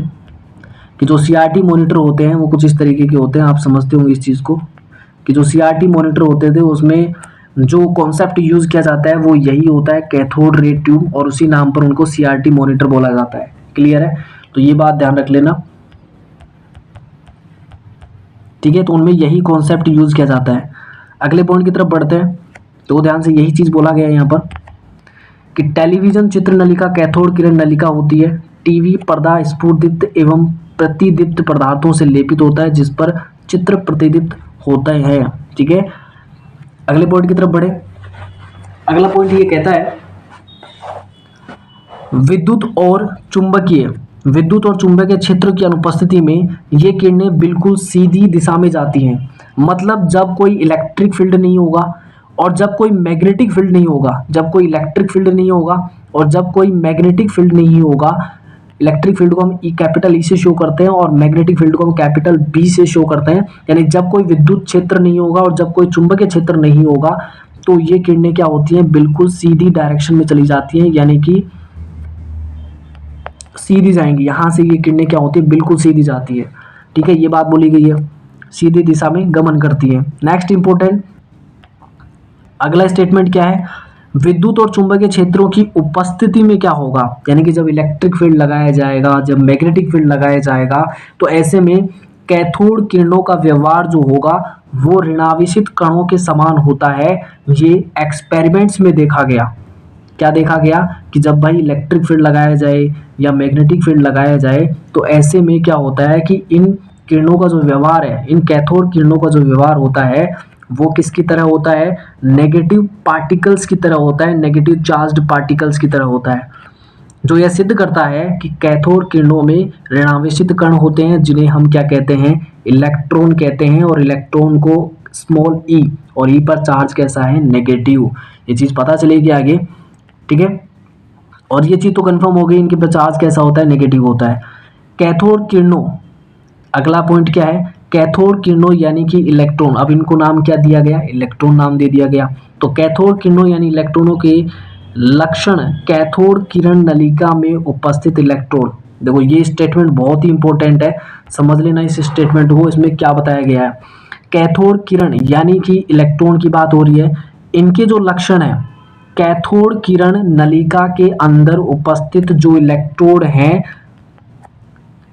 कि जो CRT मॉनिटर होते हैं वो कुछ इस तरीके के होते हैं। आप समझते होंगे इस चीज़ को कि जो CRT मॉनिटर होते थे उसमें जो कॉन्सेप्ट यूज़ किया जाता है वो यही होता है, कैथोड रे ट्यूब, और उसी नाम पर उनको CRT मॉनिटर बोला जाता है। क्लियर है? तो ये बात ध्यान रख लेना, ठीक है। तो उनमें यही कॉन्सेप्ट यूज़ किया जाता है। अगले पॉइंट की तरफ बढ़ते हैं तो ध्यान से यही चीज़ बोला गया है यहाँ पर कि टेलीविजन चित्र नलिका कैथोड किरण नलिका होती है। टीवी पर्दा स्फुटदीप्त एवं प्रतिदीप्त पदार्थों से लेपित होता है जिस पर चित्र प्रतिदीप्त होता है, ठीक है। अगले पॉइंट की तरफ बढ़े। अगला पॉइंट ये कहता है विद्युत और चुंबकीय क्षेत्र की अनुपस्थिति में ये किरणें बिल्कुल सीधी दिशा में जाती हैं। मतलब जब कोई इलेक्ट्रिक फील्ड नहीं होगा और जब कोई मैग्नेटिक फील्ड नहीं होगा, जब कोई इलेक्ट्रिक फील्ड नहीं होगा और जब कोई मैग्नेटिक फील्ड नहीं होगा, इलेक्ट्रिक फील्ड को हम कैपिटल ई से शो करते हैं और मैग्नेटिक फील्ड को हम कैपिटल बी से शो करते हैं। यानी जब कोई विद्युत क्षेत्र नहीं होगा और जब कोई चुंबकीय क्षेत्र नहीं होगा तो ये किरणें क्या होती हैं, बिल्कुल सीधी डायरेक्शन में चली जाती हैं, यानी कि सीधी जाएंगी। यहाँ से ये किरणें क्या होती है, बिल्कुल सीधी जाती है, ठीक है। ये बात बोली गई है, सीधी दिशा में गमन करती है। नेक्स्ट इंपॉर्टेंट अगला स्टेटमेंट क्या है, विद्युत और चुंबकीय क्षेत्रों की उपस्थिति में क्या होगा, यानी कि जब इलेक्ट्रिक फील्ड लगाया जाएगा, जब मैग्नेटिक फील्ड लगाया जाएगा, तो ऐसे में कैथोड किरणों का व्यवहार जो होगा वो ऋणावेशित कणों के समान होता है। ये एक्सपेरिमेंट्स में देखा गया। क्या देखा गया कि जब भाई इलेक्ट्रिक फील्ड लगाया जाए या मैग्नेटिक फील्ड लगाया जाए तो ऐसे में क्या होता है कि इन किरणों का जो व्यवहार है, इन कैथोड किरणों का जो व्यवहार होता है वो किसकी तरह होता है, नेगेटिव पार्टिकल्स की तरह होता है, नेगेटिव चार्ज्ड पार्टिकल्स की तरह होता है, जो यह सिद्ध करता है कि कैथोड किरणों में ऋणावेशित कण होते हैं जिन्हें हम क्या कहते हैं, इलेक्ट्रॉन कहते हैं, और इलेक्ट्रॉन को स्मॉल ई, और ई पर चार्ज कैसा है, नेगेटिव। ये चीज़ पता चलेगी आगे, ठीक है। और ये चीज़ तो कंफर्म हो गई, इनके पर चार्ज कैसा होता है, नेगेटिव होता है। कैथोड किरणों, अगला पॉइंट क्या है, कैथोड किरणों यानी कि इलेक्ट्रॉन, अब इनको नाम क्या दिया गया, इलेक्ट्रॉन नाम दे दिया गया। तो कैथोड किरणों यानी इलेक्ट्रॉनों के लक्षण कैथोड किरण नलिका में उपस्थित इलेक्ट्रोड। देखो ये स्टेटमेंट बहुत ही इंपॉर्टेंट है, समझ लेना इस स्टेटमेंट को। इसमें क्या बताया गया है, कैथोड किरण यानी कि इलेक्ट्रॉन की बात हो रही है, इनके जो लक्षण है, कैथोड किरण नलिका के अंदर उपस्थित जो इलेक्ट्रोड हैं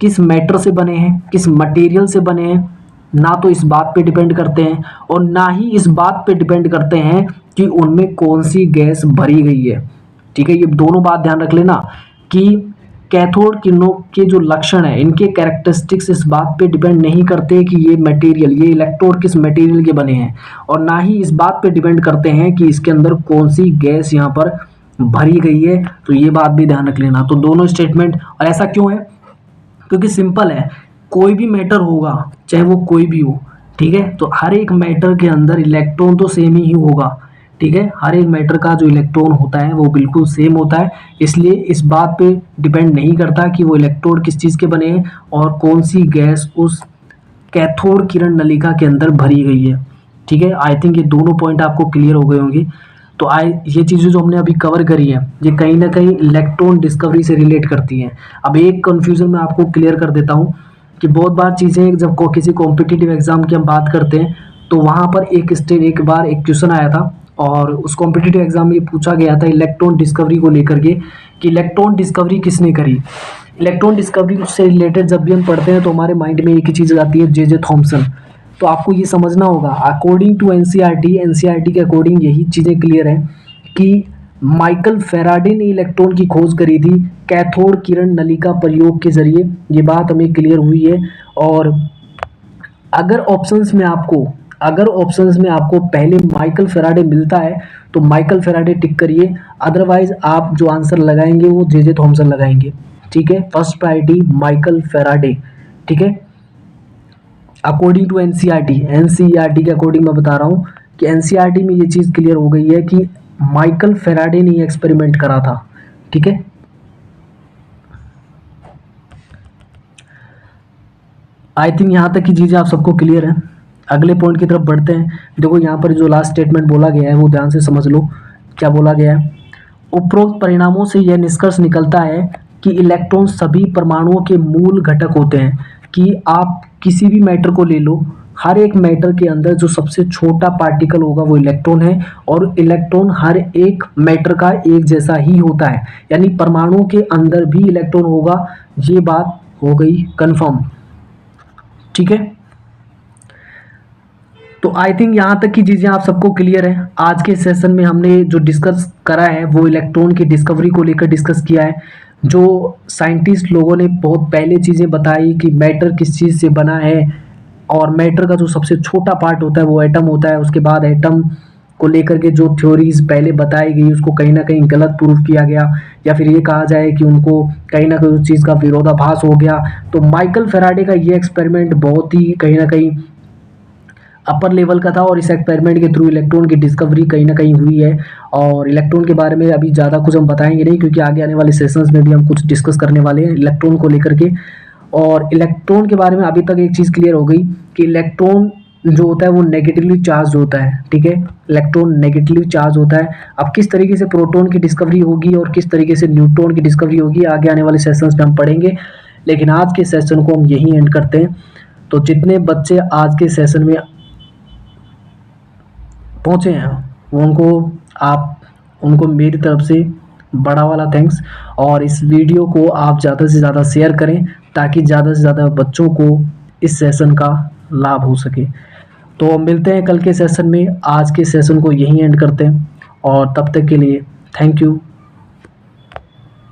किस मैटर से बने हैं, किस मटेरियल से बने हैं, ना तो इस बात पे डिपेंड करते हैं और ना ही इस बात पे डिपेंड करते हैं कि उनमें कौन सी गैस भरी गई है। ठीक है, ये दोनों बात ध्यान रख लेना कि कैथोड किरणों के जो लक्षण है, इनके कैरेक्टरिस्टिक्स इस बात पे डिपेंड नहीं करते कि ये मटेरियल, ये इलेक्ट्रोड किस मटेरियल के बने हैं, और ना ही इस बात पे डिपेंड करते हैं कि इसके अंदर कौन सी गैस यहाँ पर भरी गई है। तो ये बात भी ध्यान रख लेना। तो दोनों स्टेटमेंट, और ऐसा क्यों है, क्योंकि सिंपल है, कोई भी मैटर होगा चाहे वो कोई भी हो, ठीक है, तो हर एक मैटर के अंदर इलेक्ट्रॉन तो सेम ही होगा। ठीक है, हर एक मैटर का जो इलेक्ट्रॉन होता है वो बिल्कुल सेम होता है, इसलिए इस बात पे डिपेंड नहीं करता कि वो इलेक्ट्रोड किस चीज़ के बने हैं और कौन सी गैस उस कैथोड किरण नलिका के अंदर भरी गई है। ठीक है, आई थिंक ये दोनों पॉइंट आपको क्लियर हो गए होंगे। तो ये चीज़ें जो हमने अभी कवर करी हैं ये कहीं ना कहीं इलेक्ट्रॉन डिस्कवरी से रिलेट करती हैं। अब एक कन्फ्यूज़न मैं आपको क्लियर कर देता हूँ कि बहुत बार चीज़ें जब किसी कॉम्पिटिटिव एग्जाम की हम बात करते हैं तो वहाँ पर एक बार एक क्वेश्चन आया था और उस कॉम्पिटिटिव एग्जाम में ये पूछा गया था इलेक्ट्रॉन डिस्कवरी को लेकर के कि इलेक्ट्रॉन डिस्कवरी किसने करी। इलेक्ट्रॉन डिस्कवरी से रिलेटेड जब भी हम पढ़ते हैं तो हमारे माइंड में एक ही चीज़ आती है, जे थॉमसन। तो आपको ये समझना होगा, अकॉर्डिंग टू एनसीईआरटी के अकॉर्डिंग यही चीज़ें क्लियर है कि माइकल फेराडे ने इलेक्ट्रॉन की खोज करी थी कैथोड किरण नलिका प्रयोग के जरिए। ये बात हमें क्लियर हुई है। और अगर ऑप्शंस में आपको पहले माइकल फेराडे मिलता है तो माइकल फेराडे टिक करिए, अदरवाइज आप जो आंसर लगाएंगे वो जे थॉमसन लगाएंगे। ठीक है, फर्स्ट प्रायोरिटी माइकल फेराडे। ठीक है, अकॉर्डिंग टू एनसीईआरटी के अकॉर्डिंग मैं बता रहा हूँ कि एनसीईआरटी में ये चीज़ क्लियर हो गई है कि माइकल फेराडे ने एक्सपेरिमेंट करा था। ठीक है, आई थिंक यहाँ तक की चीज़ें आप सबको क्लियर है। अगले पॉइंट की तरफ बढ़ते हैं। देखो यहाँ पर जो लास्ट स्टेटमेंट बोला गया है वो ध्यान से समझ लो, क्या बोला गया है। उपरोक्त परिणामों से यह निष्कर्ष निकलता है कि इलेक्ट्रॉन सभी परमाणुओं के मूल घटक होते हैं। कि आप किसी भी मैटर को ले लो, हर एक मैटर के अंदर जो सबसे छोटा पार्टिकल होगा वो इलेक्ट्रॉन है, और इलेक्ट्रॉन हर एक मैटर का एक जैसा ही होता है, यानी परमाणु के अंदर भी इलेक्ट्रॉन होगा। ये बात हो गई कंफर्म। ठीक है, तो आई थिंक यहाँ तक की चीज़ें आप सबको क्लियर है। आज के सेशन में हमने जो डिस्कस करा है वो इलेक्ट्रॉन की डिस्कवरी को लेकर डिस्कस किया है। जो साइंटिस्ट लोगों ने बहुत पहले चीज़ें बताई कि मैटर किस चीज़ से बना है, और मैटर का जो सबसे छोटा पार्ट होता है वो एटम होता है। उसके बाद एटम को लेकर के जो थ्योरीज पहले बताई गई उसको कहीं ना कहीं गलत प्रूफ किया गया, या फिर ये कहा जाए कि उनको कहीं ना कहीं उस चीज़ का विरोधाभास हो गया। तो माइकल फेराडे का ये एक्सपेरिमेंट बहुत ही कहीं ना कहीं अपर लेवल का था, और इस एक्सपेरिमेंट के थ्रू इलेक्ट्रॉन की डिस्कवरी कहीं ना कहीं हुई है। और इलेक्ट्रॉन के बारे में अभी ज़्यादा कुछ हम बताएंगे नहीं, क्योंकि आगे आने वाले सेशंस में भी हम कुछ डिस्कस करने वाले हैं इलेक्ट्रॉन को लेकर के। और इलेक्ट्रॉन के बारे में अभी तक एक चीज़ क्लियर हो गई कि इलेक्ट्रॉन जो होता है वो नेगेटिवली चार्ज होता है। ठीक है, इलेक्ट्रॉन नेगेटिवली चार्ज होता है। अब किस तरीके से प्रोटॉन की डिस्कवरी होगी और किस तरीके से न्यूट्रॉन की डिस्कवरी होगी आगे आने वाले सेशंस में हम पढ़ेंगे, लेकिन आज के सेशन को हम यहीं एंड करते हैं। तो जितने बच्चे आज के सेशन में पहुँचे हैं उनको मेरी तरफ से बड़ा वाला थैंक्स। और इस वीडियो को आप ज़्यादा से ज़्यादा शेयर करें ताकि ज़्यादा से ज़्यादा बच्चों को इस सेशन का लाभ हो सके। तो मिलते हैं कल के सेशन में, आज के सेशन को यहीं एंड करते हैं, और तब तक के लिए थैंक यू।